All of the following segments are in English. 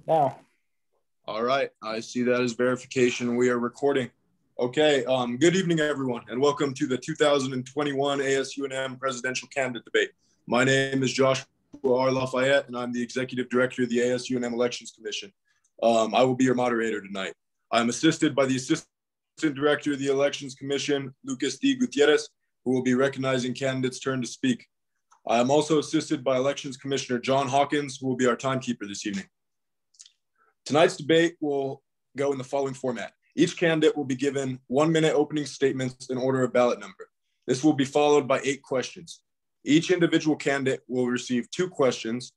Now. All right, I see that as verification. We are recording. Okay, good evening, everyone, and welcome to the 2021 ASUNM Presidential Candidate Debate. My name is Joshua R. Lafayette, and I'm the Executive Director of the ASUNM Elections Commission. I will be your moderator tonight. I'm assisted by the Assistant Director of the Elections Commission, Lucas D. Gutierrez, who will be recognizing candidates' turn to speak. I am also assisted by Elections Commissioner John Hawkins, who will be our timekeeper this evening. Tonight's debate will go in the following format. Each candidate will be given 1-minute opening statements in order of ballot number. This will be followed by 8 questions. Each individual candidate will receive 2 questions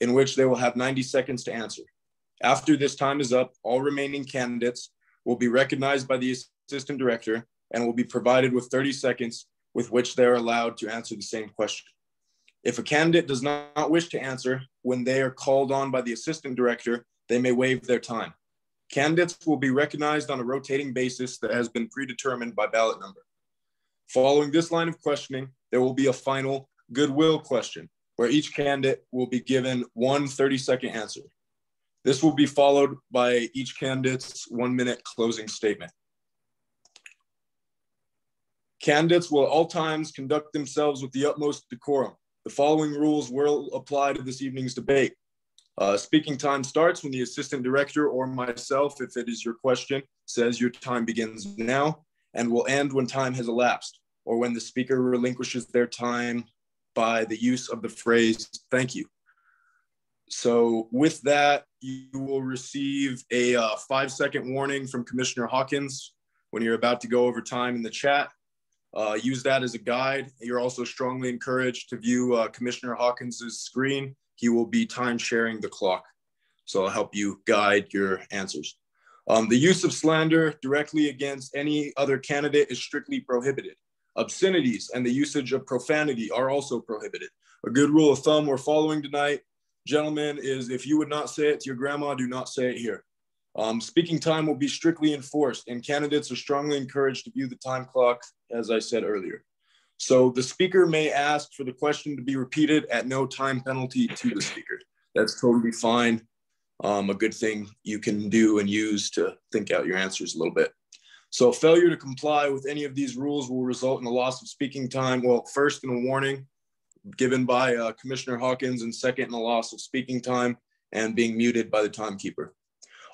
in which they will have 90 seconds to answer. After this time is up, all remaining candidates will be recognized by the assistant director and will be provided with 30 seconds with which they are allowed to answer the same question. If a candidate does not wish to answer when they are called on by the assistant director, they may waive their time. Candidates will be recognized on a rotating basis that has been predetermined by ballot number. Following this line of questioning, there will be a final goodwill question where each candidate will be given one 30-second answer. This will be followed by each candidate's 1-minute closing statement. Candidates will at all times conduct themselves with the utmost decorum. The following rules will apply to this evening's debate. Speaking time starts when the assistant director or myself, if it is your question, says your time begins now and will end when time has elapsed or when the speaker relinquishes their time by the use of the phrase, "thank you." So with that, you will receive a 5-second warning from Commissioner Hawkins when you're about to go over time in the chat. Use that as a guide. You're also strongly encouraged to view Commissioner Hawkins's screen. He will be time sharing the clock. So I'll help you guide your answers. The use of slander directly against any other candidate is strictly prohibited. Obscenities and the usage of profanity are also prohibited. A good rule of thumb we're following tonight, gentlemen, is if you would not say it to your grandma, do not say it here. Speaking time will be strictly enforced and candidates are strongly encouraged to view the time clock, as I said earlier. So the speaker may ask for the question to be repeated at no time penalty to the speaker. That's totally fine. A good thing you can do and use to think out your answers a little bit. So failure to comply with any of these rules will result in a loss of speaking time. Well, first in a warning given by Commissioner Hawkins, and second in a loss of speaking time and being muted by the timekeeper.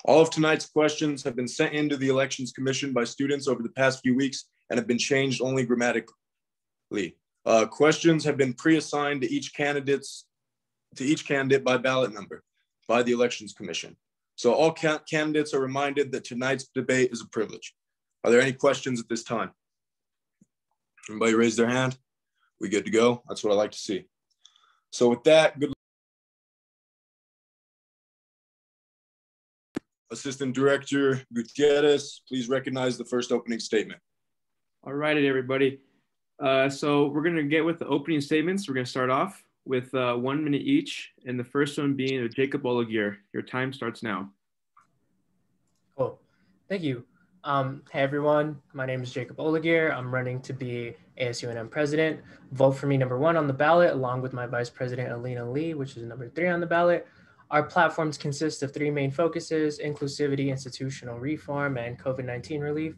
All of tonight's questions have been sent into the Elections Commission by students over the past few weeks and have been changed only grammatically. Questions have been pre-assigned to each candidate by ballot number by the Elections Commission. So all candidates are reminded that tonight's debate is a privilege. Are there any questions at this time? Anybody raise their hand? We good to go? That's what I like to see. So with that, good luck. Assistant Director Gutierrez, please recognize the first opening statement. All right, everybody. So we're going to get with the opening statements. We're going to start off with 1 minute each, and the first one being Jacob Olagier. Your time starts now. Cool. Thank you. Hey, everyone. My name is Jacob Olagier. I'm running to be ASUNM president. Vote for me #1 on the ballot, along with my vice president, Alina Lee, which is #3 on the ballot. Our platforms consist of 3 main focuses: inclusivity, institutional reform, and COVID-19 relief.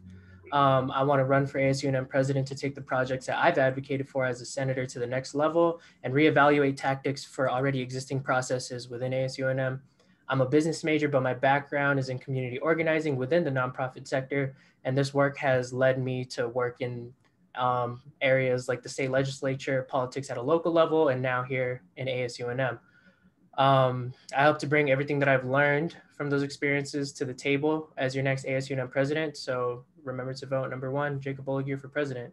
I want to run for ASUNM president to take the projects that I've advocated for as a senator to the next level and reevaluate tactics for already existing processes within ASUNM. I'm a business major, but my background is in community organizing within the nonprofit sector, and this work has led me to work in areas like the state legislature, politics at a local level, and now here in ASUNM. I hope to bring everything that I've learned from those experiences to the table as your next ASUNM president. So remember to vote #1, Jacob Olagier for president.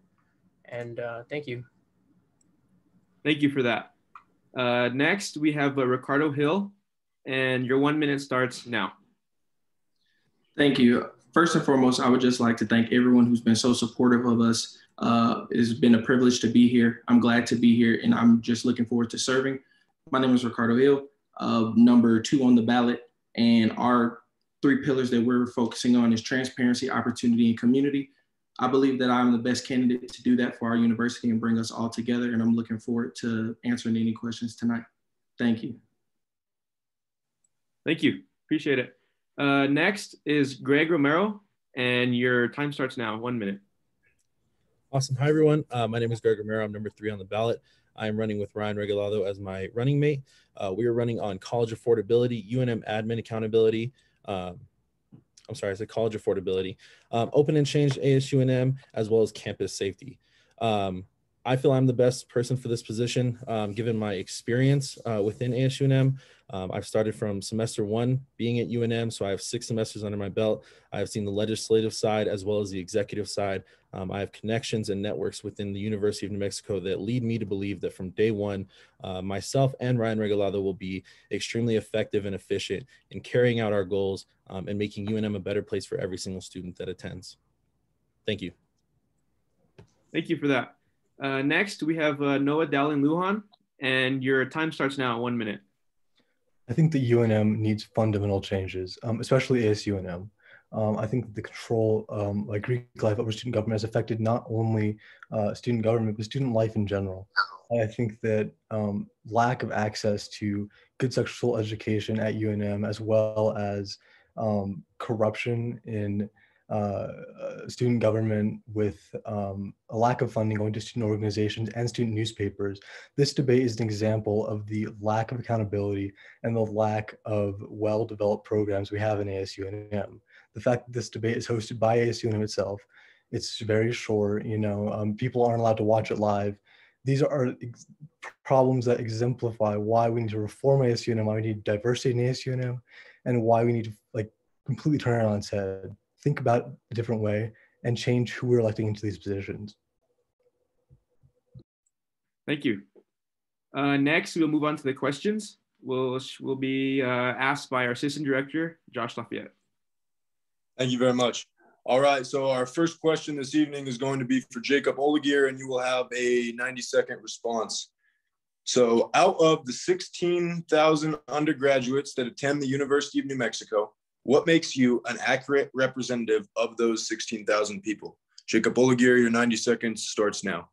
And thank you. Thank you for that. Next, we have Ricardo Hill, and your 1 minute starts now. Thank you. First and foremost, I would just like to thank everyone who's been so supportive of us. It's been a privilege to be here. I'm glad to be here, and I'm just looking forward to serving. My name is Ricardo Hill, #2 on the ballot, and our 3 pillars that we're focusing on is transparency, opportunity, and community. I believe that I'm the best candidate to do that for our university and bring us all together, and I'm looking forward to answering any questions tonight. Thank you. Thank you. Appreciate it. Next is Greg Romero, and your time starts now. 1 minute. Awesome. Hi, everyone. My name is Ricardo Hill. I'm number 3 on the ballot. I'm running with Ryan Regalado as my running mate. We are running on college affordability, UNM admin accountability. I'm sorry, I said college affordability, open and changed ASUNM, as well as campus safety. I feel I'm the best person for this position, given my experience within ASUNM. I've started from semester 1 being at UNM, so I have 6 semesters under my belt. I've seen the legislative side as well as the executive side. I have connections and networks within the University of New Mexico that lead me to believe that from day one, myself and Ryan Regalado will be extremely effective and efficient in carrying out our goals and making UNM a better place for every single student that attends. Thank you. Thank you for that. Next, we have Noah Dowling Lujan, and your time starts now. 1 minute. I think the UNM needs fundamental changes, especially ASUNM. I think the control, like Greek life over student government, has affected not only student government, but student life in general. I think that lack of access to good sexual education at UNM, as well as corruption in student government, with a lack of funding going to student organizations and student newspapers. This debate is an example of the lack of accountability and the lack of well-developed programs we have in ASUNM. The fact that this debate is hosted by ASUNM itself, it's very short, people aren't allowed to watch it live. These are problems that exemplify why we need to reform ASUNM, why we need diversity in ASUNM, and why we need to completely turn it on its head, think about it a different way, and change who we're electing into these positions. Thank you. Next, we'll move on to the questions. We'll be asked by our assistant director, Josh Lafayette. Thank you very much. All right, so our first question this evening is going to be for Jacob Olegier, and you will have a 90-second response. So out of the 16,000 undergraduates that attend the University of New Mexico, what makes you an accurate representative of those 16,000 people? Jacob Olegier, your 90 seconds starts now.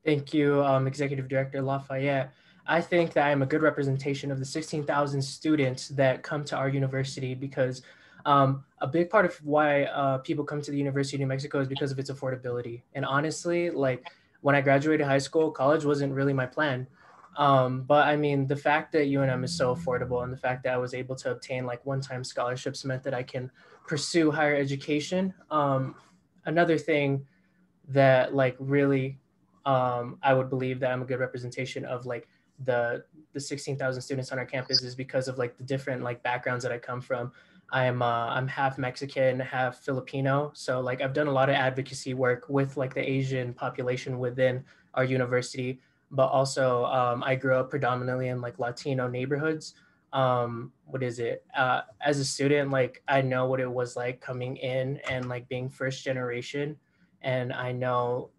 Thank you, Executive Director Lafayette. I think that I'm a good representation of the 16,000 students that come to our university, because a big part of why people come to the University of New Mexico is because of its affordability. And honestly, when I graduated high school, college wasn't really my plan. But I mean, the fact that UNM is so affordable, and the fact that I was able to obtain one-time scholarships meant that I can pursue higher education. Another thing that really I would believe that I'm a good representation of the 16,000 students on our campus is because of the different backgrounds that I come from. I'm half Mexican, half Filipino. So I've done a lot of advocacy work with the Asian population within our university, but also I grew up predominantly in Latino neighborhoods. As a student, I know what it was like coming in and being first generation. And I know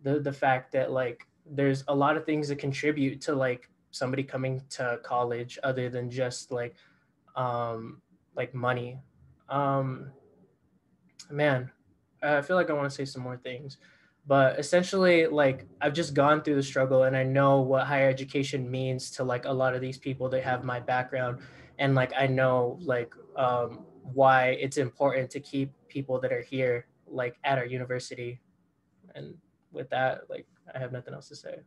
the fact that there's a lot of things that contribute to somebody coming to college other than just money. Man, I feel like I want to say some more things, but essentially I've just gone through the struggle, and I know what higher education means to a lot of these people that have my background. And I know why it's important to keep people that are here at our university. And with that, I have nothing else to say.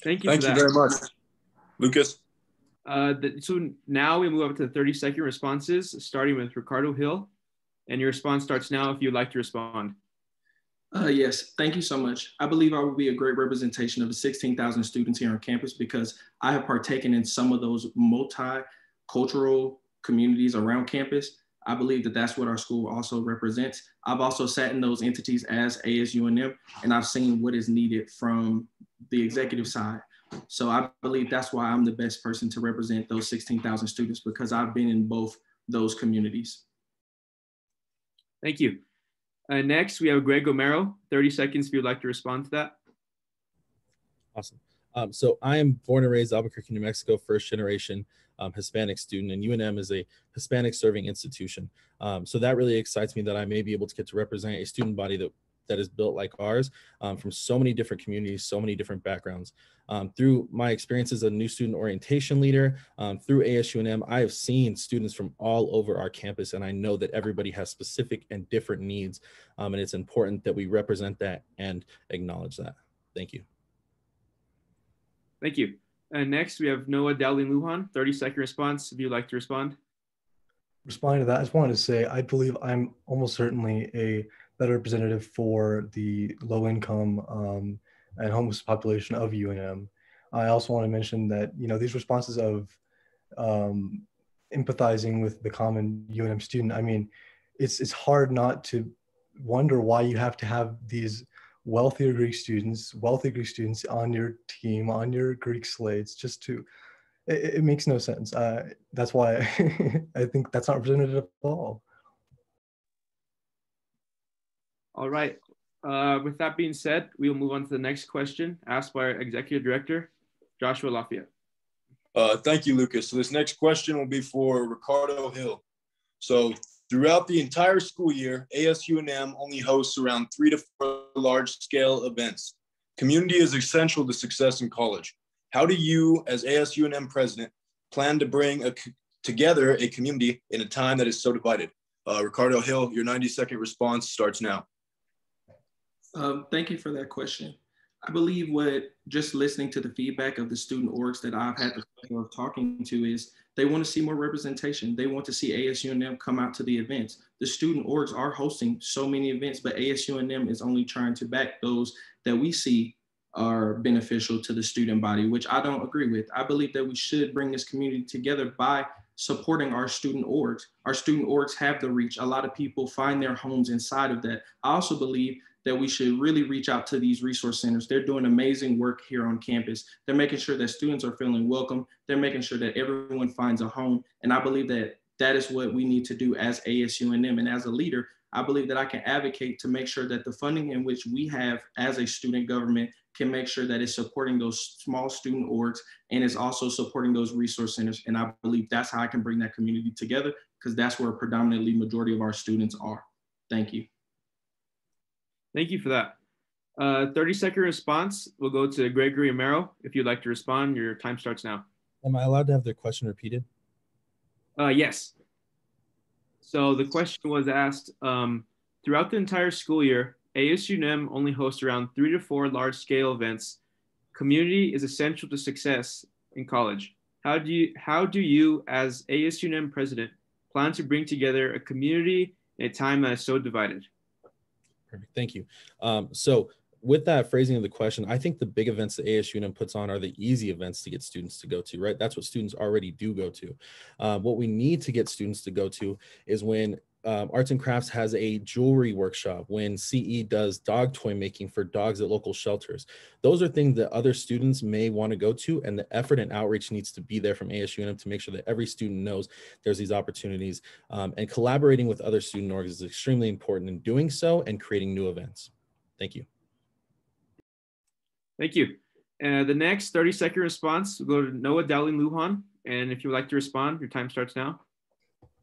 Thank you. Thank you very much. Lucas? So now we move up to the 30-second responses, starting with Ricardo Hill. And your response starts now if you'd like to respond. Yes, thank you so much. I believe I will be a great representation of the 16,000 students here on campus, because I have partaken in some of those multicultural communities around campus. I believe that that's what our school also represents. I've also sat in those entities as ASUNM, and I've seen what is needed from the executive side. So I believe that's why I'm the best person to represent those 16,000 students, because I've been in both those communities. Thank you. Next, we have Greg Gomero. 30 seconds if you'd like to respond to that. Awesome. So I am born and raised Albuquerque, New Mexico, first generation Hispanic student, and UNM is a Hispanic serving institution. So that really excites me that I may be able to get to represent a student body that that is built like ours, from so many different communities, so many different backgrounds. Through my experience as a new student orientation leader, through ASUNM, I have seen students from all over our campus, and I know that everybody has specific and different needs, and it's important that we represent that and acknowledge that. Thank you. Thank you. And next, we have Noah Dowling-Lujan, 30-second response, if you'd like to respond. Responding to that, I just wanted to say, I believe I'm almost certainly a better representative for the low-income and homeless population of UNM. I also want to mention that, you know, these responses of empathizing with the common UNM student, I mean, it's hard not to wonder why you have to have these wealthy Greek students on your team, on your Greek slates, just to, it makes no sense. That's why I think that's not representative at all. All right. With that being said, we will move on to the next question asked by our Executive Director, Joshua Lafayette. Thank you, Lucas. So this next question will be for Ricardo Hill. So throughout the entire school year, ASUNM only hosts around 3 to 4 large-scale events. Community is essential to success in college. How do you, as ASUNM president, plan to bring together a community in a time that is so divided? Ricardo Hill, your 90-second response starts now. Thank you for that question. I believe just listening to the feedback of the student orgs that I've had the pleasure of talking to is they want to see more representation. They want to see ASUNM come out to the events. The student orgs are hosting so many events, but ASUNM is only trying to back those that we see are beneficial to the student body, which I don't agree with. I believe that we should bring this community together by supporting our student orgs. Our student orgs have the reach. A lot of people find their homes inside of that. I also believe that we should really reach out to these resource centers. They're doing amazing work here on campus. They're making sure that students are feeling welcome. They're making sure that everyone finds a home. And I believe that that is what we need to do as ASUNM. And as a leader, I believe that I can advocate to make sure that the funding in which we have as a student government can make sure that it's supporting those small student orgs and is also supporting those resource centers. And I believe that's how I can bring that community together, because that's where predominantly majority of our students are. Thank you. Thank you for that. 30-second response will go to Gregory Romero. If you'd like to respond, your time starts now. Am I allowed to have the question repeated? Yes. So the question was asked, throughout the entire school year, ASUNM only hosts around 3 to 4 large-scale events. Community is essential to success in college. How do you, as ASUNM president, plan to bring together a community in a time that is so divided? Perfect. Thank you. So with that phrasing of the question, I think the big events that ASUNM puts on are the easy events to get students to go to, right? That's what students already do go to. What we need to get students to go to is when Arts and Crafts has a jewelry workshop, when CE does dog toy making for dogs at local shelters. Those are things that other students may want to go to, and the effort and outreach needs to be there from ASUNM to make sure that every student knows there's these opportunities. And collaborating with other student orgs is extremely important in doing so and creating new events. Thank you. Thank you. The next 30-second response will go to Noah Dowling-Lujan. And if you would like to respond, your time starts now.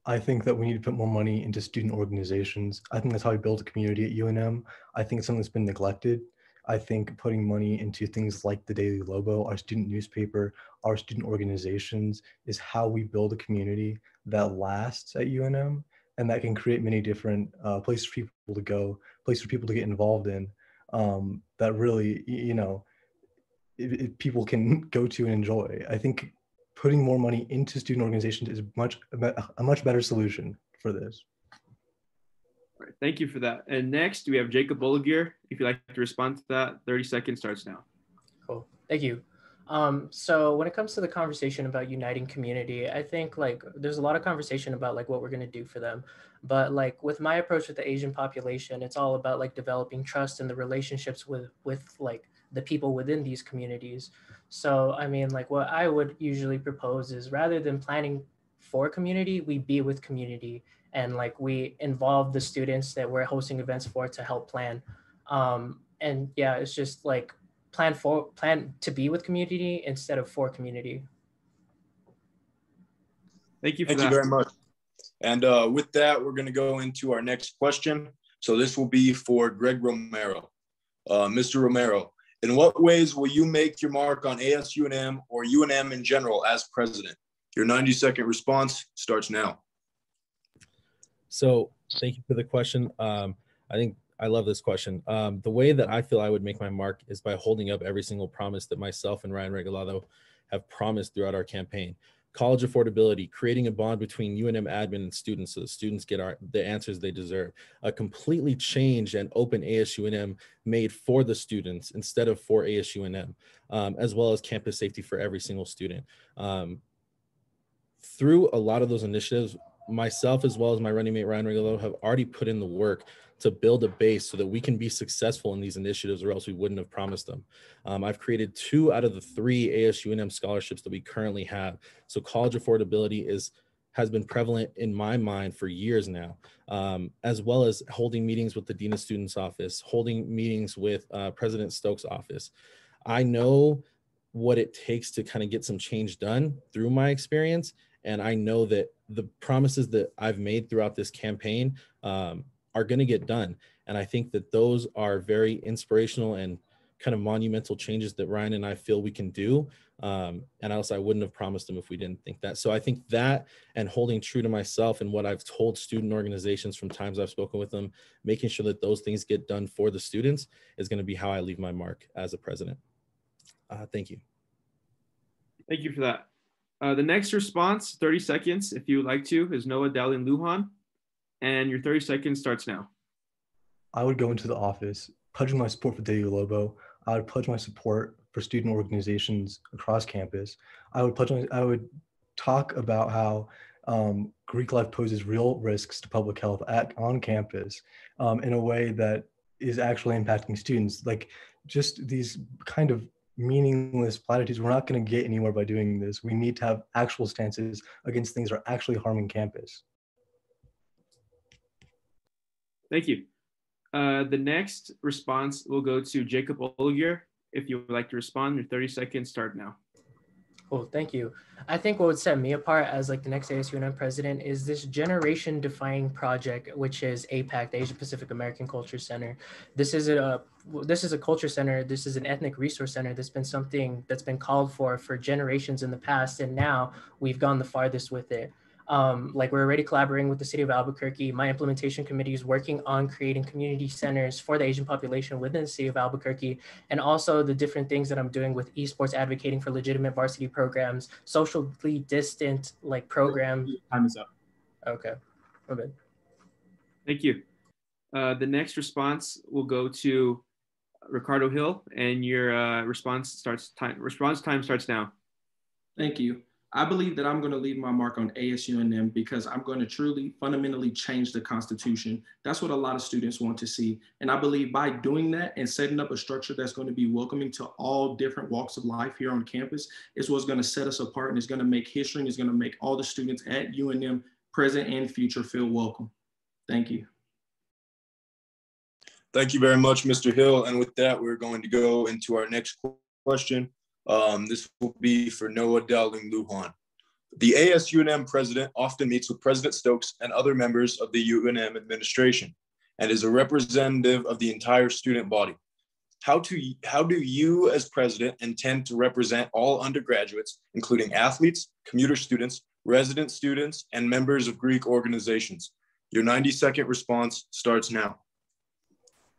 I think that we need to put more money into student organizations. I think that's how we build a community at UNM. I think it's something that's been neglected. I think putting money into things like the Daily Lobo, our student newspaper, our student organizations is how we build a community that lasts at UNM and that can create many different places for people to go, places for people to get involved in, that really, you know, people can go to and enjoy. I think putting more money into student organizations is a much better solution for this. All right, thank you for that. And next we have Jacob Boligier. If you'd like to respond to that, 30 seconds starts now. Cool, thank you. So when it comes to the conversation about uniting community, I think like there's a lot of conversation about like what we're gonna do for them. But like with my approach with the Asian population, it's all about like developing trust and the relationships with like the people within these communities. So, I mean, like what I would usually propose is rather than planning for community, we be with community and like we involve the students that we're hosting events for to help plan. And yeah, it's just like plan to be with community instead of for community. Thank you for that. Thank you very much. And with that, we're going to go into our next question. So this will be for Greg Romero. Mr. Romero, in what ways will you make your mark on ASUNM or UNM in general as president? Your 90-second response starts now. So thank you for the question. I think I love this question. The way that I feel I would make my mark is by holding up every single promise that myself and Ryan Regalado have promised throughout our campaign. College affordability, creating a bond between UNM admin and students so the students get the answers they deserve. A completely changed and open ASUNM made for the students instead of for ASUNM, as well as campus safety for every single student. Through a lot of those initiatives, myself as well as my running mate Ryan Regalado have already put in the work to build a base so that we can be successful in these initiatives, or else we wouldn't have promised them. I've created 2 out of the 3 ASUNM scholarships that we currently have. So college affordability has been prevalent in my mind for years now, as well as holding meetings with the Dean of Students office, holding meetings with President Stokes' office. I know what it takes to kind of get some change done through my experience. And I know that the promises that I've made throughout this campaign are going to get done. And I think that those are very inspirational and kind of monumental changes that Ryan and I feel we can do. And else I wouldn't have promised them if we didn't think that. So I think that, and holding true to myself and what I've told student organizations from times I've spoken with them, making sure that those things get done for the students is going to be how I leave my mark as a president. Thank you. Thank you for that. The next response, 30 seconds, if you would like to, is Noah Dowling Lujan. And your 30 seconds starts now. I would go into the office, pledging my support for Diego Lobo. I would pledge my support for student organizations across campus. I would talk about how Greek life poses real risks to public health on campus in a way that is actually impacting students. Like, just these kind of meaningless platitudes, we're not going to get anywhere by doing this. We need to have actual stances against things that are actually harming campus. Thank you. The next response will go to Jacob Oligier. If you would like to respond, your 30 seconds start now. Cool, thank you. I think what would set me apart as like the next ASUNM president is this generation defining project, which is APAC, the Asia Pacific American Culture Center. This is a culture center. This is an ethnic resource center. That's been something that's been called for generations in the past. And now we've gone the farthest with it. Like, we're already collaborating with the city of Albuquerque. My implementation committee is working on creating community centers for the Asian population within the city of Albuquerque, and also the different things that I'm doing with esports, advocating for legitimate varsity programs, socially distant like programs. Time is up. Okay, we're good. Thank you. The next response will go to Ricardo Hill, and your response time starts now. Thank you. I believe that I'm going to leave my mark on ASUNM because I'm going to truly fundamentally change the Constitution. That's what a lot of students want to see. And I believe by doing that and setting up a structure that's going to be welcoming to all different walks of life here on campus is what's going to set us apart, and it's going to make history, and it's going to make all the students at UNM, present and future, feel welcome. Thank you. Thank you very much, Mr. Hill. And with that, we're going to go into our next question. This will be for Noah Dowling Lujan. The ASUNM president often meets with President Stokes and other members of the UNM administration and is a representative of the entire student body. How do you as president intend to represent all undergraduates, including athletes, commuter students, resident students, and members of Greek organizations? Your 90-second response starts now.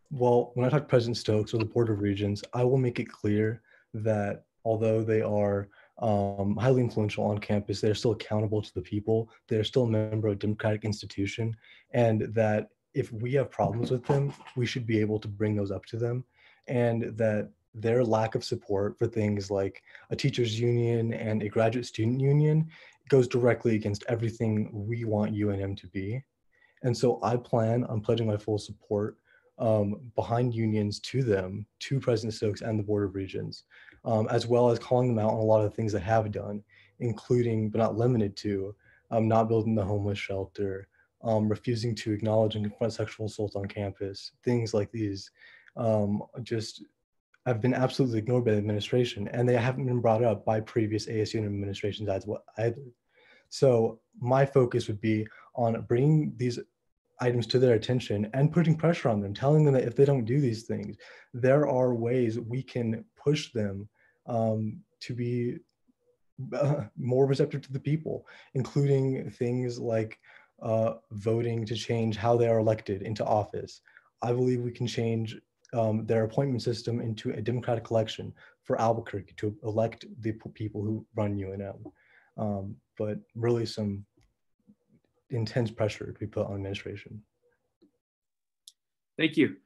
Well, when I talk to President Stokes or the Board of Regents, I will make it clear that although they are highly influential on campus, they're still accountable to the people. They're still a member of a democratic institution, and that if we have problems with them, we should be able to bring those up to them, and that their lack of support for things like a teachers union and a graduate student union goes directly against everything we want UNM to be. And so I plan on pledging my full support behind unions to them, to President Stokes and the Board of Regents, as well as calling them out on a lot of the things they have done, including, but not limited to, not building the homeless shelter, refusing to acknowledge and confront sexual assault on campus, things like these just have been absolutely ignored by the administration, and they haven't been brought up by previous ASUNM administrations either. So my focus would be on bringing these items to their attention and putting pressure on them, telling them that if they don't do these things, there are ways we can push them to be more receptive to the people, including things like voting to change how they are elected into office. I believe we can change their appointment system into a democratic election for Albuquerque to elect the people who run UNM. But really some intense pressure to be put on administration. Thank you.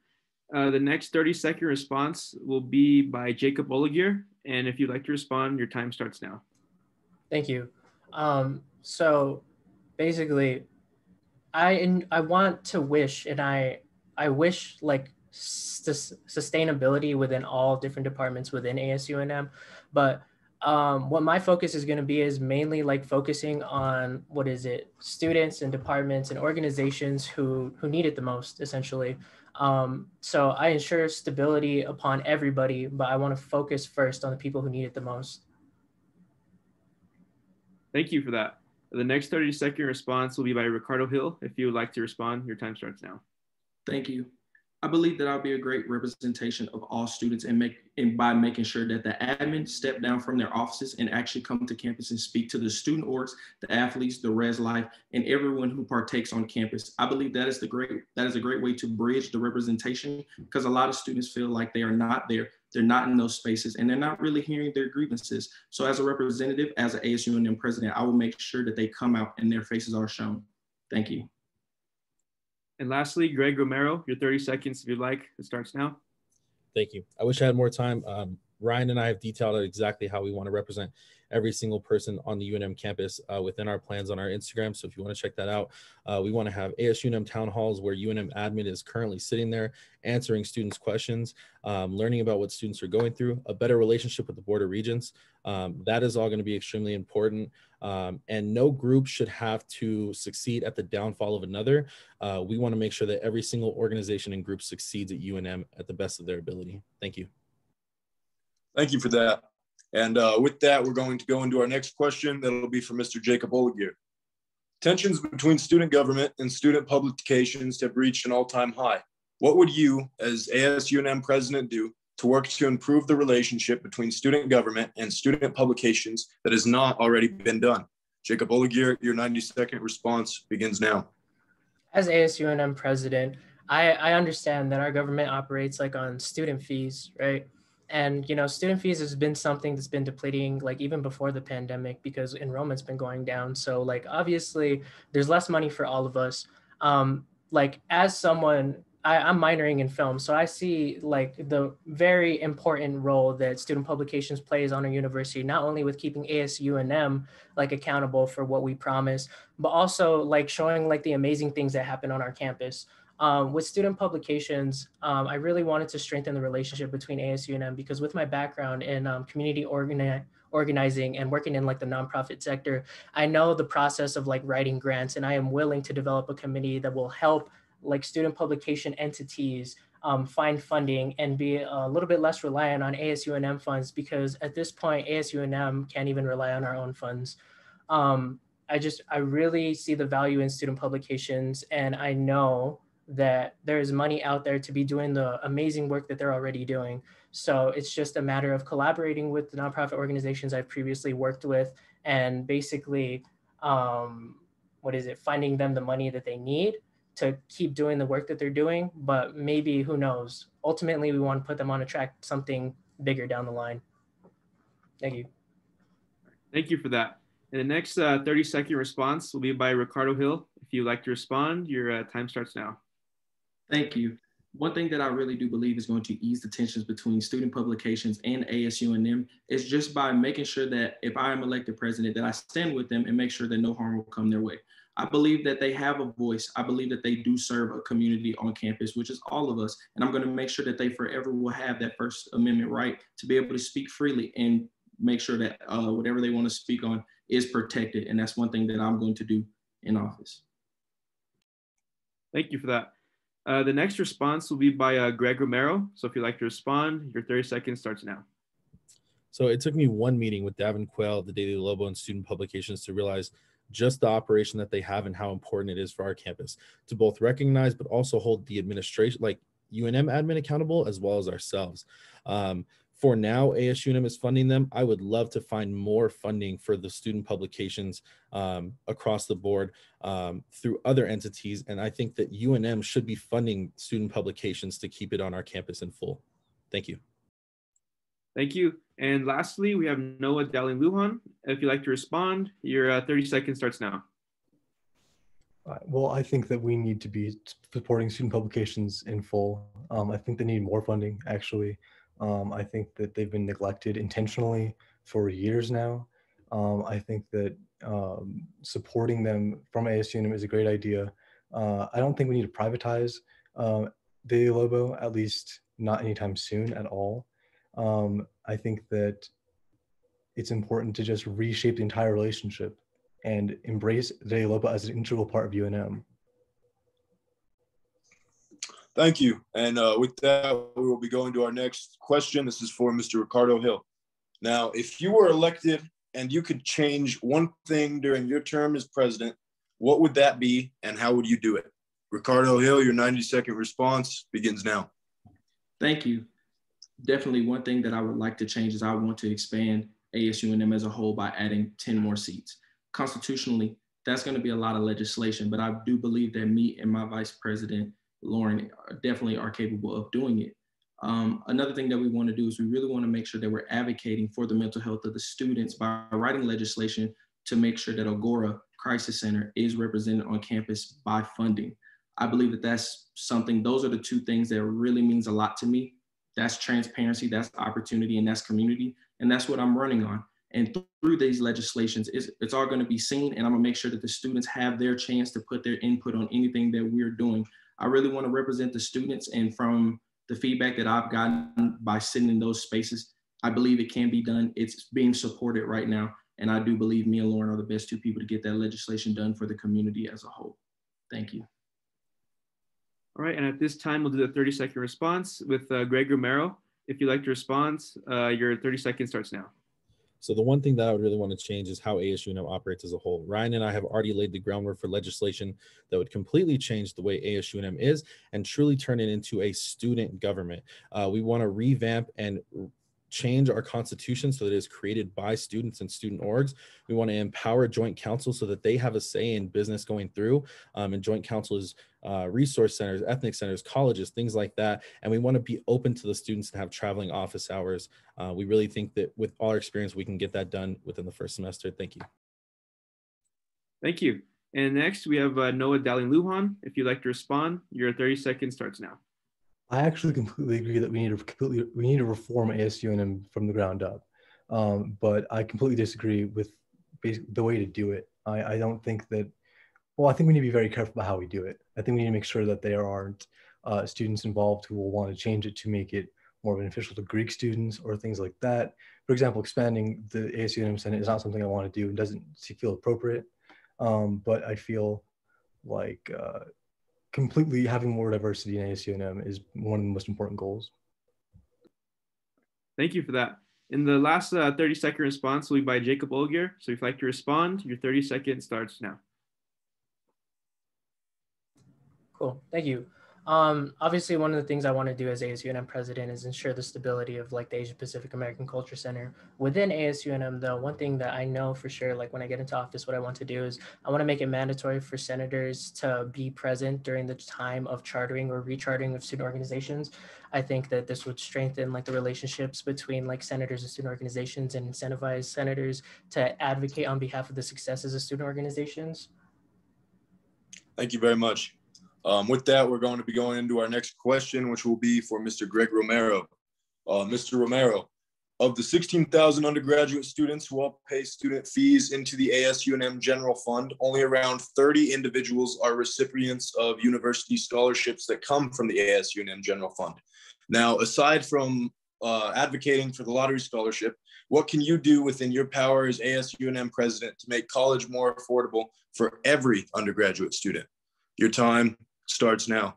The next 30-second response will be by Jacob Olagier. And if you'd like to respond, your time starts now. Thank you. So basically, I want to wish, and I wish like sustainability within all different departments within ASUNM, but what my focus is going to be is mainly like focusing on students and departments and organizations who need it the most, essentially. So I ensure stability upon everybody, but I want to focus first on the people who need it the most. Thank you for that. The next 30-second response will be by Ricardo Hill. If you would like to respond, your time starts now. Thank you. I believe that I'll be a great representation of all students and by making sure that the admin step down from their offices and actually come to campus and speak to the student orgs, the athletes, the res life, and everyone who partakes on campus. I believe that is a great way to bridge the representation, because a lot of students feel like they are not there. They're not in those spaces and they're not really hearing their grievances. So as a representative, as an ASUNM president, I will make sure that they come out and their faces are shown. Thank you. And lastly, Greg Romero, your 30 seconds if you'd like. It starts now. Thank you. I wish I had more time. Ryan and I have detailed out exactly how we want to represent every single person on the UNM campus within our plans on our Instagram. So if you want to check that out, we want to have ASUNM town halls where UNM admin is currently sitting there answering students' questions, learning about what students are going through, a better relationship with the Board of Regents. That is all going to be extremely important. And no group should have to succeed at the downfall of another. We want to make sure that every single organization and group succeeds at UNM at the best of their ability. Thank you. Thank you for that. And with that, we're going to go into our next question. That'll be for Mr. Jacob Olagier. Tensions between student government and student publications have reached an all-time high. What would you, as ASUNM president, do to work to improve the relationship between student government and student publications that has not already been done? Jacob Olagier, your 90-second response begins now. As ASUNM president, I understand that our government operates like on student fees, right? And, you know, student fees has been something that's been depleting like even before the pandemic because enrollment's been going down. So like, obviously there's less money for all of us. Like as someone, I'm minoring in film. So I see like the very important role that student publications plays on our university, not only with keeping ASUNM like accountable for what we promise, but also like showing like the amazing things that happen on our campus. With student publications, I really wanted to strengthen the relationship between ASUNM because with my background in community organizing and working in like the nonprofit sector, I know the process of like writing grants, and I am willing to develop a committee that will help like student publication entities find funding and be a little bit less reliant on ASUNM funds, because at this point, ASUNM can't even rely on our own funds. I really see the value in student publications, and I know that there is money out there to be doing the amazing work that they're already doing. So it's just a matter of collaborating with the nonprofit organizations I've previously worked with and basically, finding them the money that they need to keep doing the work that they're doing. But maybe, who knows, ultimately we want to put them on a track, something bigger down the line. Thank you. Thank you for that. And the next 30-second response will be by Ricardo Hill. If you'd like to respond, your time starts now. Thank you. One thing that I really do believe is going to ease the tensions between student publications and ASUNM is just by making sure that if I am elected president, that I stand with them and make sure that no harm will come their way. I believe that they have a voice. I believe that they do serve a community on campus, which is all of us. And I'm going to make sure that they forever will have that First Amendment right to be able to speak freely and make sure that whatever they want to speak on is protected. And that's one thing that I'm going to do in office. Thank you for that. The next response will be by Greg Romero. So if you'd like to respond, your 30 seconds starts now. So it took me one meeting with Davin Quayle, the Daily Lobo, and student publications to realize just the operation that they have and how important it is for our campus to both recognize, but also hold the administration, like UNM admin, accountable, as well as ourselves. For now, ASUNM is funding them. I would love to find more funding for the student publications across the board through other entities. And I think that UNM should be funding student publications to keep it on our campus in full. Thank you. Thank you. And lastly, we have Noah Dowling-Lujan. If you'd like to respond, your 30 seconds starts now. Well, I think that we need to be supporting student publications in full. I think they need more funding, actually. I think that they've been neglected intentionally for years now. I think that supporting them from ASUNM is a great idea. I don't think we need to privatize the Lobo, at least not anytime soon at all. I think that it's important to just reshape the entire relationship and embrace De Lobo as an integral part of UNM. Thank you. And with that, we will be going to our next question. This is for Mr. Ricardo Hill. Now, if you were elected and you could change one thing during your term as president, what would that be and how would you do it? Ricardo Hill, your 90-second response begins now. Thank you. Definitely one thing that I would like to change is I want to expand ASUNM as a whole by adding 10 more seats. Constitutionally, that's going to be a lot of legislation, but I do believe that me and my vice president, Lauren, definitely are capable of doing it. Another thing that we want to do is we really want to make sure that we're advocating for the mental health of the students by writing legislation to make sure that Agora Crisis Center is represented on campus by funding. I believe that that's something, those are the two things that really means a lot to me. That's transparency, that's opportunity, and that's community. And that's what I'm running on. And through these legislations, it's all going to be seen. And I'm going to make sure that the students have their chance to put their input on anything that we're doing. I really want to represent the students. And from the feedback that I've gotten by sitting in those spaces, I believe it can be done. It's being supported right now. And I do believe me and Lauren are the best two people to get that legislation done for the community as a whole. Thank you. All right, and at this time, we'll do the 30-second response with Greg Romero. If you'd like to respond, your 30 seconds starts now. So the one thing that I would really want to change is how ASUNM operates as a whole. Ryan and I have already laid the groundwork for legislation that would completely change the way ASUNM is and truly turn it into a student government. We want to revamp and change our constitution so that it is created by students and student orgs. We want to empower joint council so that they have a say in business going through, and joint council is resource centers, ethnic centers, colleges, things like that. And we want to be open to the students and have traveling office hours. We really think that with all our experience, we can get that done within the first semester. Thank you. Thank you. And next we have Noah Dowling-Lujan. If you'd like to respond, your 30 seconds starts now. I actually completely agree that we need to reform ASUNM from the ground up, but I completely disagree with the way to do it. I don't think that. Well, I think we need to be very careful about how we do it. I think we need to make sure that there aren't students involved who will want to change it to make it more beneficial to Greek students or things like that. For example, expanding the ASUNM Senate is not something I want to do and doesn't feel appropriate. But I feel like completely having more diversity in ASUNM is one of the most important goals. Thank you for that. In the last 30-second response will be by Jacob Olgier. So if you'd like to respond, your 30 seconds starts now. Cool, thank you. Obviously, one of the things I want to do as ASUNM president is ensure the stability of like the Asia Pacific American Culture Center. Within ASUNM, though, one thing that I know for sure, like when I get into office, what I want to do is I want to make it mandatory for senators to be present during the time of chartering or rechartering of student organizations. I think that this would strengthen like the relationships between like senators and student organizations and incentivize senators to advocate on behalf of the successes of student organizations. Thank you very much. With that, we're going to be going into our next question, which will be for Mr. Greg Romero. Mr. Romero, of the 16,000 undergraduate students who all pay student fees into the ASUNM General Fund, only around 30 individuals are recipients of university scholarships that come from the ASUNM General Fund. Now, aside from advocating for the lottery scholarship, what can you do within your power as ASUNM president to make college more affordable for every undergraduate student? Your time starts now.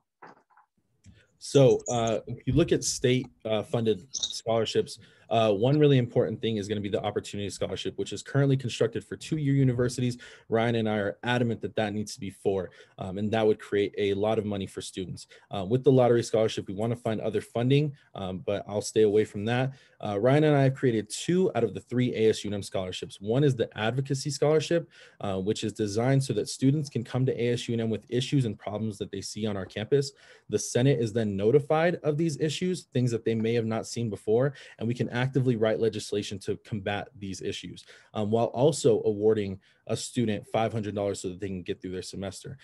So if you look at state funded scholarships, One really important thing is going to be the Opportunity Scholarship, which is currently constructed for 2-year universities. Ryan and I are adamant that that needs to be 4, and that would create a lot of money for students. With the Lottery Scholarship, we want to find other funding, but I'll stay away from that. Ryan and I have created 2 out of the 3 ASUNM scholarships. One is the Advocacy Scholarship, which is designed so that students can come to ASUNM with issues and problems that they see on our campus. The Senate is then notified of these issues, things that they may have not seen before, and we can actively write legislation to combat these issues, while also awarding a student $500 so that they can get through their semester.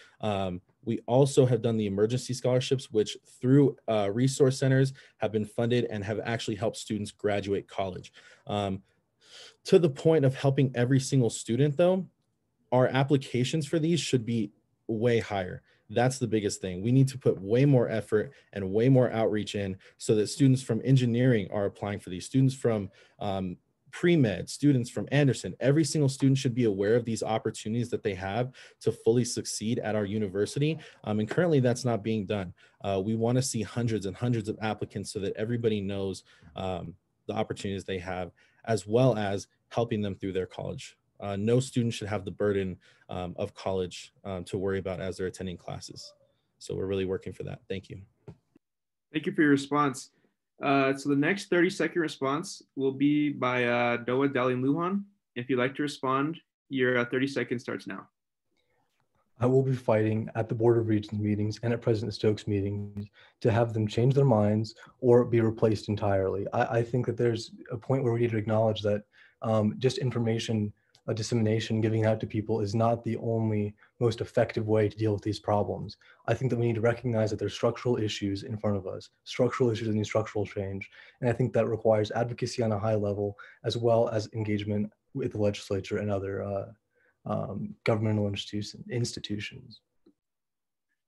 We also have done the emergency scholarships, which through resource centers have been funded and have actually helped students graduate college. To the point of helping every single student though, our applications for these should be way higher. That's the biggest thing. We need to put way more effort and way more outreach in so that students from engineering are applying for these, students from pre-med, students from Anderson. Every single student should be aware of these opportunities that they have to fully succeed at our university. And currently that's not being done. We want to see hundreds and hundreds of applicants so that everybody knows the opportunities they have, as well as helping them through their college. No student should have the burden of college to worry about as they're attending classes. So we're really working for that. Thank you. Thank you for your response. So the next 30-second response will be by Doa Dalin Lujan. If you'd like to respond, your 30 seconds starts now. I will be fighting at the Board of Regents meetings and at President Stokes meetings to have them change their minds or be replaced entirely. I think that there's a point where we need to acknowledge that just information dissemination, giving out to people is not the only most effective way to deal with these problems. I think that we need to recognize that there's structural issues in front of us, structural issues that need structural change. And I think that requires advocacy on a high level, as well as engagement with the legislature and other governmental institutions.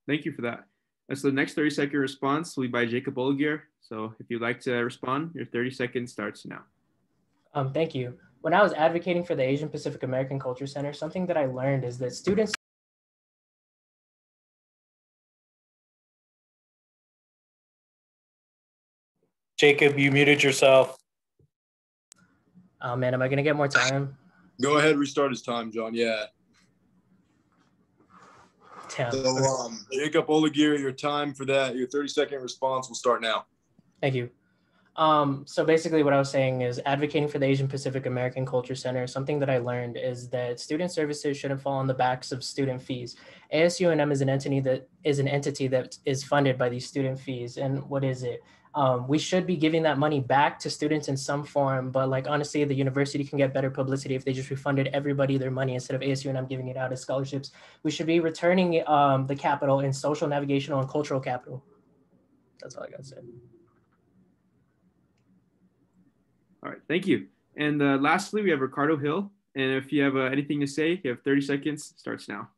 Thank you for that. And so the next 30-second response will be by Jacob Olagier. So if you'd like to respond, your 30 seconds starts now. Thank you. When I was advocating for the Asian Pacific American Culture Center, something that I learned is that students Jacob, you muted yourself. Oh man, am I gonna get more time? Go ahead, restart his time, John. Yeah. Damn. So Jacob Olagier, your time for that, your 30-second response will start now. Thank you. So basically what I was saying is advocating for the Asian Pacific American Culture Center, something that I learned is that student services shouldn't fall on the backs of student fees. ASUNM is an entity that is funded by these student fees. And what is it? We should be giving that money back to students in some form, but like honestly, the university can get better publicity if they just refunded everybody their money instead of ASUNM giving it out as scholarships. We should be returning the capital in social, navigational, and cultural capital. That's all I gotta say. All right, thank you. And lastly, we have Ricardo Hill. And if you have anything to say, you have 30 seconds, starts now.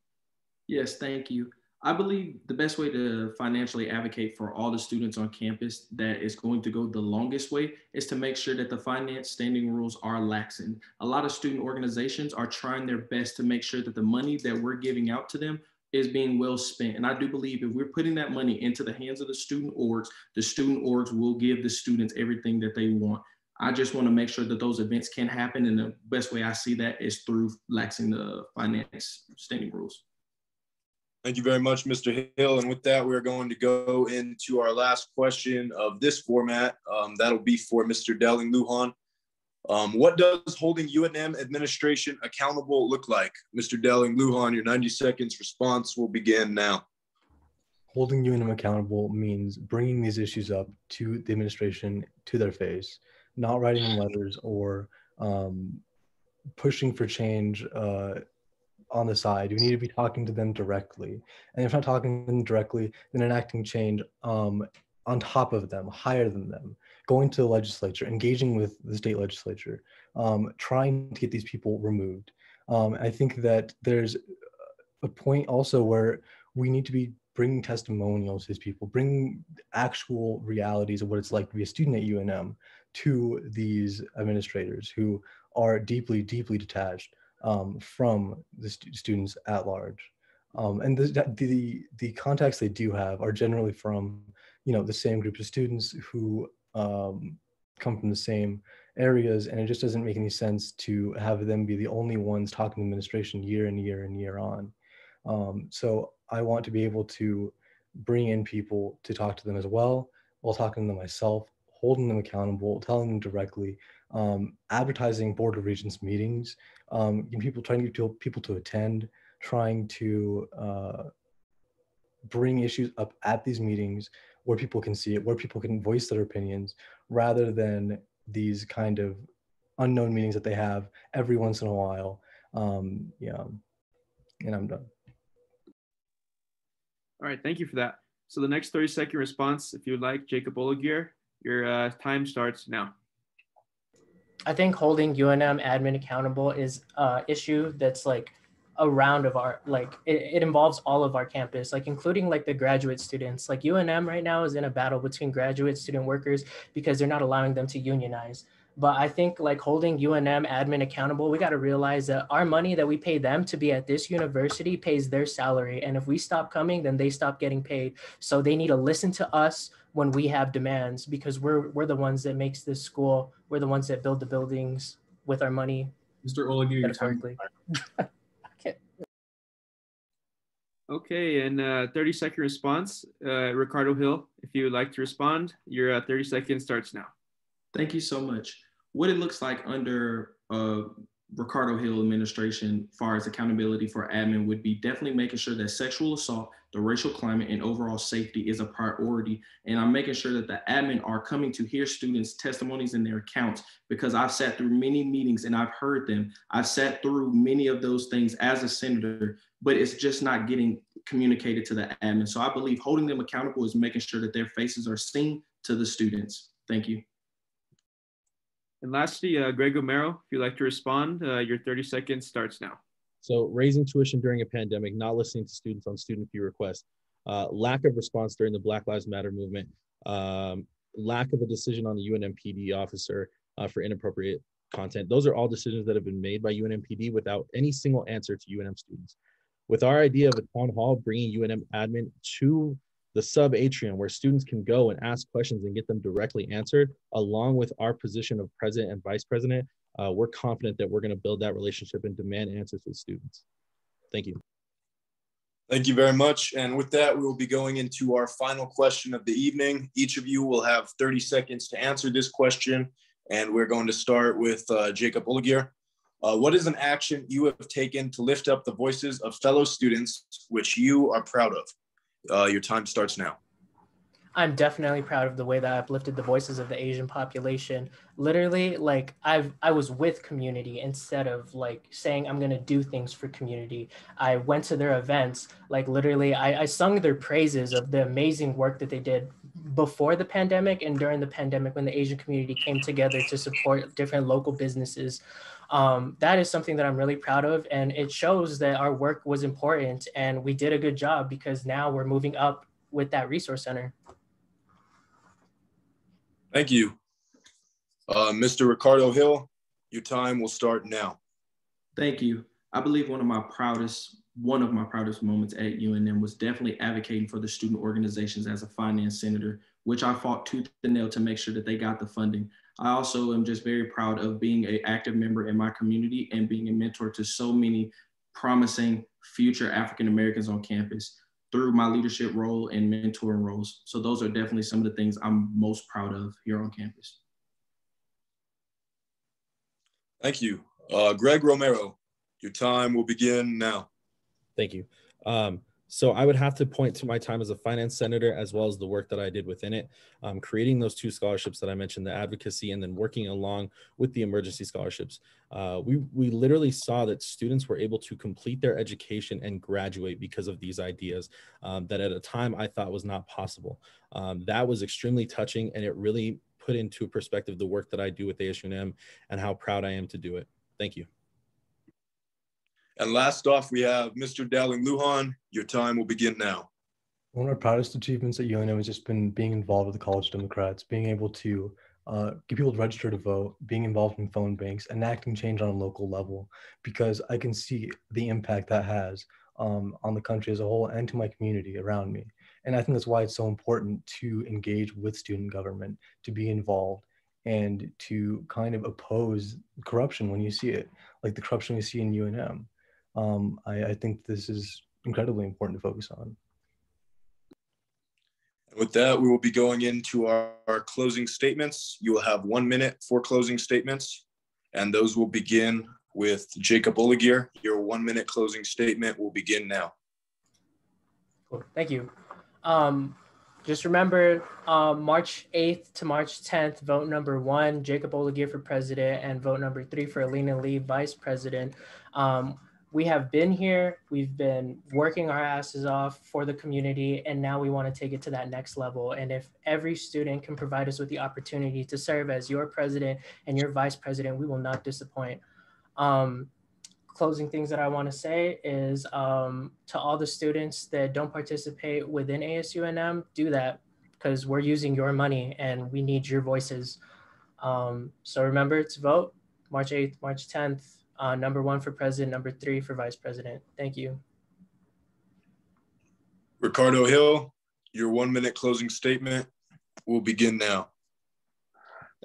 Yes, thank you. I believe the best way to financially advocate for all the students on campus that is going to go the longest way is to make sure that the finance standing rules are laxing. A lot of student organizations are trying their best to make sure that the money that we're giving out to them is being well spent. And I do believe if we're putting that money into the hands of the student orgs will give the students everything that they want. I just want to make sure that those events can happen. And the best way I see that is through laxing the finance standing rules. Thank you very much, Mr. Hill. And with that, we're going to go into our last question of this format. That'll be for Mr. Dalin Lujan. What does holding UNM administration accountable look like? Mr. Dalin Lujan, your 90 seconds response will begin now. Holding UNM accountable means bringing these issues up to the administration to their face, not writing them letters or pushing for change on the side. We need to be talking to them directly. And if not talking to them directly, then enacting change on top of them, higher than them, going to the legislature, engaging with the state legislature, trying to get these people removed. I think that there's a point also where we need to be bringing testimonials to these people, bringing actual realities of what it's like to be a student at UNM to these administrators who are deeply, deeply detached from the students at large. And the contacts they do have are generally from, the same group of students who come from the same areas, and it just doesn't make any sense to have them be the only ones talking to administration year and year and year on. So I want to be able to bring in people to talk to them as well, while talking to them myself, holding them accountable, telling them directly, advertising Board of Regents meetings, people trying to get people to attend, trying to bring issues up at these meetings where people can see it, where people can voice their opinions, rather than these kind of unknown meetings that they have every once in a while. Yeah, and I'm done. All right, thank you for that. So the next 30-second response, if you would like, Jacob Olagier, your time starts now. I think holding UNM admin accountable is an issue that's like a round of our, like it involves all of our campus, like including like the graduate students. Like UNM right now is in a battle between graduate student workers because they're not allowing them to unionize. But I think like holding UNM admin accountable, we got to realize that our money that we pay them to be at this university pays their salary. And if we stop coming, then they stop getting paid. So they need to listen to us when we have demands, because we're the ones that makes this school. We're the ones that build the buildings with our money. Mr. Olagier, your time. Okay. Okay, and 30-second response, Ricardo Hill, if you would like to respond, your 30 seconds starts now. Thank you so much. What it looks like under Ricardo Hill administration, as far as accountability for admin, would be definitely making sure that sexual assault, the racial climate, and overall safety is a priority. And I'm making sure that the admin are coming to hear students' testimonies and their accounts, because I've sat through many meetings and I've heard them. I've sat through many of those things as a senator, but it's just not getting communicated to the admin. So I believe holding them accountable is making sure that their faces are seen to the students. Thank you. And lastly, Greg Gomero, if you'd like to respond, your 30 seconds starts now. So raising tuition during a pandemic, not listening to students on student fee requests, lack of response during the Black Lives Matter movement, lack of a decision on the UNMPD officer for inappropriate content. Those are all decisions that have been made by UNMPD without any single answer to UNM students. With our idea of a town hall, bringing UNM admin to the sub atrium where students can go and ask questions and get them directly answered, along with our position of president and vice president, we're confident that we're going to build that relationship and demand answers with students. Thank you. Thank you very much. And with that, we will be going into our final question of the evening. Each of you will have 30 seconds to answer this question. And we're going to start with Jacob Olagier. What is an action you have taken to lift up the voices of fellow students, which you are proud of? Your time starts now. I'm definitely proud of the way that I uplifted the voices of the Asian population. Literally, like I was with community instead of like saying I'm gonna do things for community. I went to their events, like literally I sung their praises of the amazing work that they did before the pandemic and during the pandemic when the Asian community came together to support different local businesses. That is something that I'm really proud of, and it shows that our work was important and we did a good job, because now we're moving up with that resource center. Thank you. Mr. Ricardo Hill, your time will start now. Thank you. I believe one of my proudest moments at UNM was definitely advocating for the student organizations as a finance senator, which I fought tooth and nail to make sure that they got the funding. I also am just very proud of being an active member in my community and being a mentor to so many promising future African Americans on campus through my leadership role and mentoring roles. So those are definitely some of the things I'm most proud of here on campus. Thank you. Greg Romero, your time will begin now. Thank you. So I would have to point to my time as a finance senator, as well as the work that I did within it, creating those two scholarships that I mentioned, the advocacy, and then working along with the emergency scholarships. We literally saw that students were able to complete their education and graduate because of these ideas that at a time I thought was not possible. That was extremely touching, and it really put into perspective the work that I do with ASUNM and how proud I am to do it. Thank you. And last off, we have Mr. Dowling Lujan. Your time will begin now. One of our proudest achievements at UNM has just been being involved with the College Democrats, being able to get people to register to vote, being involved in phone banks, enacting change on a local level, because I can see the impact that has on the country as a whole and to my community around me. And I think that's why it's so important to engage with student government, to be involved. and to kind of oppose corruption when you see it, like the corruption we see in UNM. I think this is incredibly important to focus on. With that, we will be going into our closing statements. You will have 1 minute for closing statements, and those will begin with Jacob Olegier. Your 1 minute closing statement will begin now. Cool. Thank you. Just remember, March 8th to March 10th, vote number 1, Jacob Olegier for president, and vote number 3 for Alina Lee, vice president. We have been here, we've been working our asses off for the community, and now we want to take it to that next level. And if every student can provide us with the opportunity to serve as your president and your vice president, we will not disappoint. Closing things that I want to say is to all the students that don't participate within ASUNM, do that, because we're using your money and we need your voices. So remember to vote March 8th, March 10th, number 1 for president, number 3 for vice president. Thank you. Ricardo Hill, your 1 minute closing statement will begin now.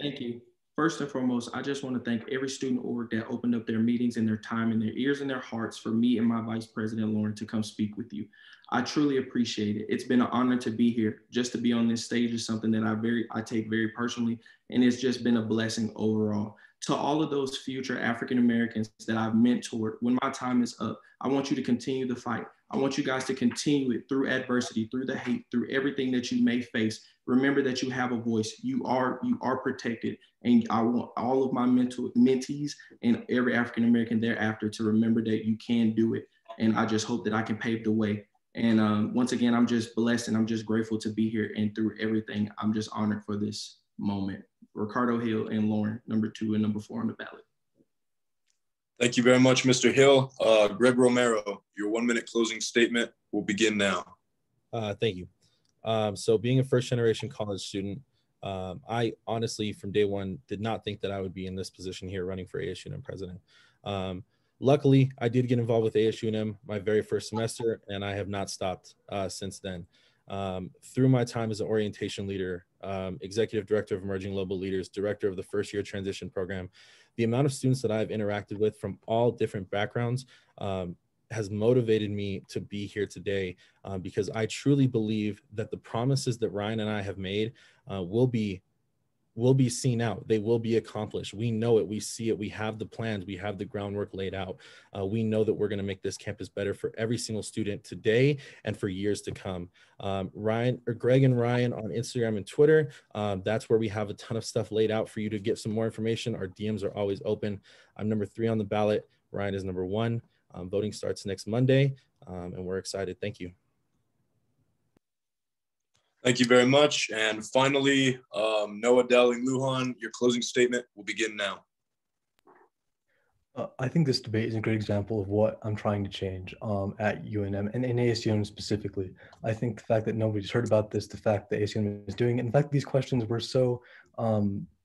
Thank you. First and foremost, I just want to thank every student org that opened up their meetings and their time and their ears and their hearts for me and my Vice President Lauren to come speak with you. I truly appreciate it. It's been an honor to be here. Just to be on this stage is something that I take very personally, and it's just been a blessing overall. To all of those future African Americans that I've mentored, when my time is up, I want you to continue the fight. I want you guys to continue it through adversity, through the hate, through everything that you may face. Remember that you have a voice. You are protected. And I want all of my mentees and every African American thereafter to remember that you can do it. And I just hope that I can pave the way. And once again, I'm just blessed and I'm just grateful to be here. And through everything, I'm just honored for this moment. Ricardo Hill and Lauren, number 2 and number 4 on the ballot. Thank you very much, Mr. Hill. Greg Romero, your 1 minute closing statement will begin now. Thank you. So being a first generation college student, I honestly, from day one, did not think that I would be in this position here running for ASUNM president. Luckily, I did get involved with ASUNM my very first semester, and I have not stopped since then. Through my time as an orientation leader, executive director of emerging global leaders, director of the first year transition program, the amount of students that I've interacted with from all different backgrounds has motivated me to be here today, because I truly believe that the promises that Ryan and I have made will be seen out. They will be accomplished. We know it. We see it. We have the plans. We have the groundwork laid out. We know that we're going to make this campus better for every single student today and for years to come. Greg and Ryan on Instagram and Twitter, that's where we have a ton of stuff laid out for you to get some more information. Our DMs are always open. I'm number 3 on the ballot. Ryan is number 1. Voting starts next Monday, and we're excited. Thank you. Thank you very much. And finally, Noah Dowling-Lujan, your closing statement will begin now. I think this debate is a great example of what I'm trying to change at UNM and in ASUNM specifically. I think the fact that nobody's heard about this, the fact that ASUNM is doing it, in fact, these questions were so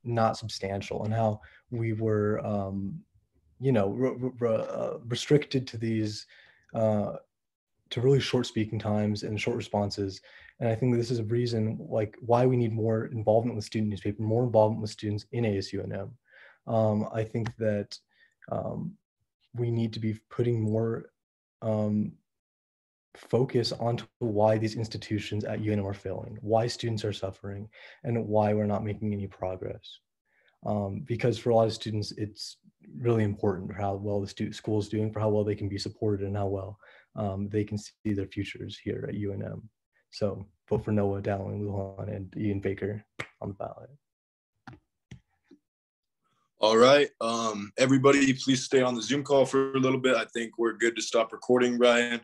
not substantial, and how we were, restricted to these, to really short speaking times and short responses. And I think this is a reason like why we need more involvement with student newspaper, more involvement with students in ASUNM. I think that we need to be putting more focus onto why these institutions at UNM are failing, why students are suffering, and why we're not making any progress. Because for a lot of students, it's really important for how well the school is doing, for how well they can be supported, and how well they can see their futures here at UNM. So vote for Noah Dowling-Lujan and Ian Baker on the ballot. All right. Everybody, please stay on the Zoom call for a little bit. I think we're good to stop recording, Ryan.